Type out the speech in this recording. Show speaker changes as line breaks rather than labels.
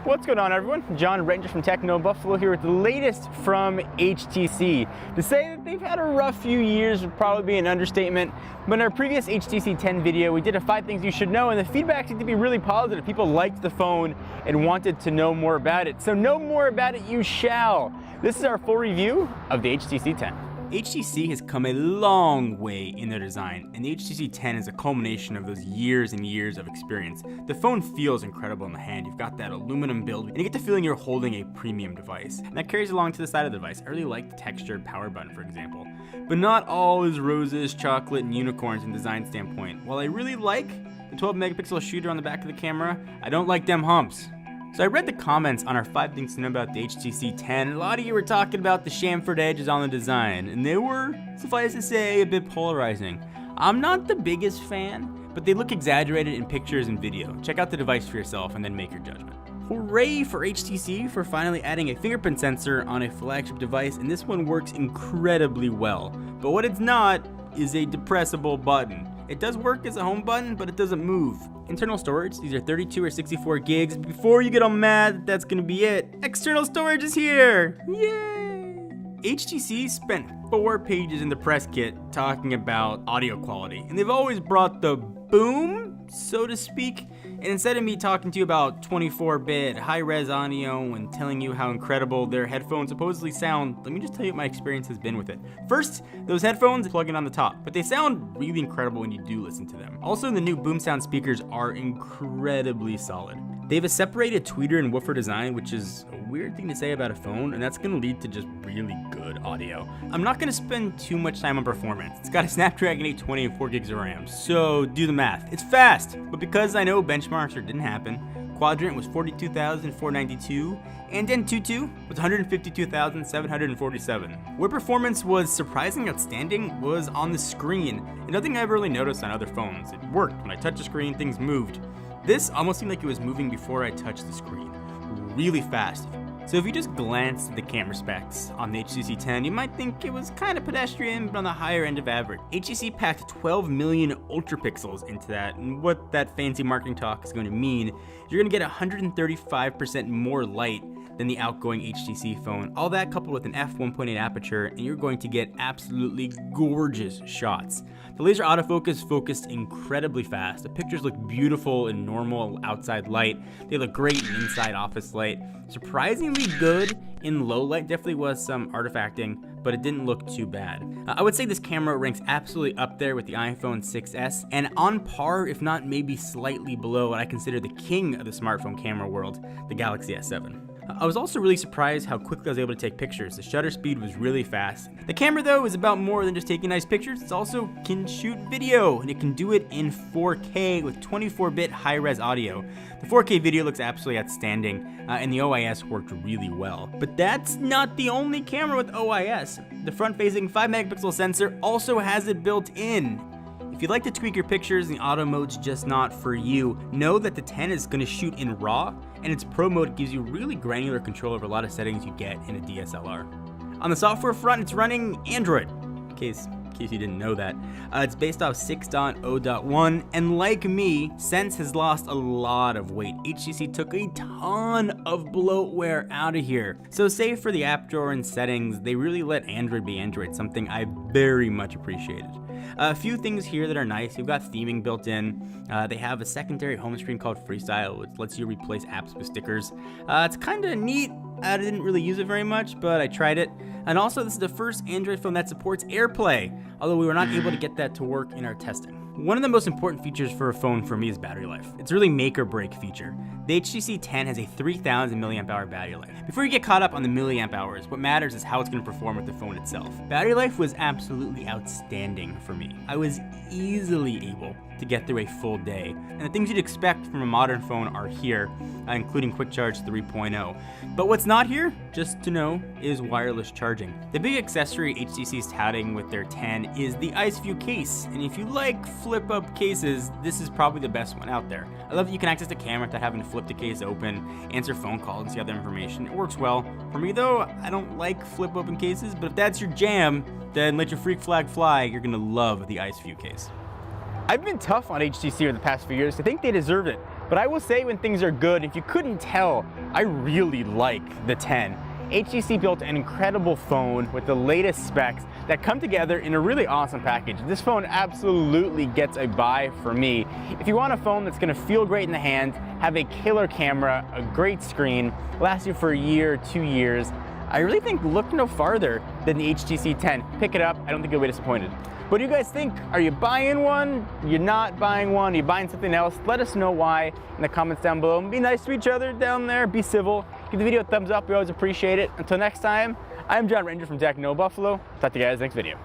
What's going on, everyone? John Ranger from Techno Buffalo here with the latest from HTC. To say that they've had a rough few years would probably be an understatement, but in our previous HTC 10 video, we did a 5 things you should know, and the feedback seemed to be really positive. People liked the phone and wanted to know more about it. So know more about it you shall. This is our full review of the HTC 10. HTC has come a long way in their design, and the HTC 10 is a culmination of those years and years of experience. The phone feels incredible in the hand. You've got that aluminum build, and you get the feeling you're holding a premium device. And that carries along to the side of the device. I really like the textured power button, for example. But not all is roses, chocolate, and unicorns in design standpoint. While I really like the 12 megapixel shooter on the back of the camera, I don't like them humps. So I read the comments on our 5 things to know about the HTC 10. A lot of you were talking about the chamfered edges on the design, and they were, suffice to say, a bit polarizing. I'm not the biggest fan, but they look exaggerated in pictures and video. Check out the device for yourself and then make your judgment. Hooray for HTC for finally adding a fingerprint sensor on a flagship device, and this one works incredibly well. But what it's not is a depressible button. It does work as a home button, but it doesn't move. Internal storage, these are 32 or 64 gigs. Before you get all mad, that's gonna be it. External storage is here! Yay! HTC spent 4 pages in the press kit talking about audio quality, and they've always brought the boom, so to speak. And instead of me talking to you about 24-bit high-res audio and telling you how incredible their headphones supposedly sound, let me just tell you what my experience has been with it. First, those headphones plug in on the top, but they sound really incredible when you do listen to them. Also, the new boom sound speakers are incredibly solid. They have a separated tweeter and woofer design, which is a weird thing to say about a phone, and that's going to lead to just really good audio. I'm not going to spend too much time on performance. It's got a Snapdragon 820 and 4 gigs of RAM, so do the math. It's fast, but because I know benchmarks didn't happen, Quadrant was 42,492, and Antutu was 152,747. Where performance was surprisingly outstanding was on the screen, and nothing I've really noticed on other phones. It worked. When I touched the screen, things moved. This almost seemed like it was moving before I touched the screen. Really fast. So if you just glanced at the camera specs on the HTC 10, you might think it was kind of pedestrian, but on the higher end of average. HTC packed 12 million ultra pixels into that, and what that fancy marketing talk is going to mean, you're going to get 135% more light than the outgoing HTC phone. All that coupled with an f1.8 aperture, and you're going to get absolutely gorgeous shots. The laser autofocus focused incredibly fast. The pictures look beautiful in normal outside light. They look great in inside office light. Surprisingly good in low light. Definitely was some artifacting, but it didn't look too bad. I would say this camera ranks absolutely up there with the iPhone 6s, and on par, if not maybe slightly below what I consider the king of the smartphone camera world, the Galaxy S7. I was also really surprised how quickly I was able to take pictures. The shutter speed was really fast. The camera, though, is about more than just taking nice pictures. It also can shoot video, and it can do it in 4K with 24-bit high-res audio. The 4K video looks absolutely outstanding, and the OIS worked really well. But that's not the only camera with OIS. The front-facing 5-megapixel sensor also has it built in. If you'd like to tweak your pictures and the auto mode's just not for you, know that the 10 is going to shoot in RAW, and its Pro mode gives you really granular control over a lot of settings you get in a DSLR. On the software front, it's running Android, in case you didn't know that. It's based off 6.0.1, and like me, Sense has lost a lot of weight. HTC took a ton of bloatware out of here. So save for the app drawer and settings, they really let Android be Android, something I very much appreciated. A few things here that are nice. You've got theming built in. They have a secondary home screen called Freestyle, which lets you replace apps with stickers. It's kind of neat. I didn't really use it very much, but I tried it. And also, this is the first Android phone that supports AirPlay, although we were not able to get that to work in our testing. One of the most important features for a phone for me is battery life. It's really make or break feature. The HTC 10 has a 3000 milliamp hour battery life. Before you get caught up on the milliamp hours, what matters is how it's going to perform with the phone itself. Battery life was absolutely outstanding for me. I was easily able to get through a full day, and the things you'd expect from a modern phone are here, including Quick Charge 3.0. But what's not here, just to know, is wireless charging. The big accessory HTC's touting with their 10 is the IceView case, and if you like flip-up cases, this is probably the best one out there. I love that you can access the camera without having to flip the case open, answer phone calls, and see other information. It works well. For me though, I don't like flip-open cases, but if that's your jam, then let your freak flag fly. You're gonna love the IceView case. I've been tough on HTC over the past few years. I think they deserve it. But I will say when things are good, if you couldn't tell, I really like the 10. HTC built an incredible phone with the latest specs that come together in a really awesome package. This phone absolutely gets a buy for me. If you want a phone that's gonna feel great in the hand, have a killer camera, a great screen, last you for a year, 2 years, I really think look no farther than the HTC 10. Pick it up, I don't think you'll be disappointed. What do you guys think? Are you buying one? You're not buying one? Are you buying something else? Let us know why in the comments down below. Be nice to each other down there, be civil. Give the video a thumbs up, we always appreciate it. Until next time, I'm John Ranger from Techno Buffalo. Talk to you guys next video.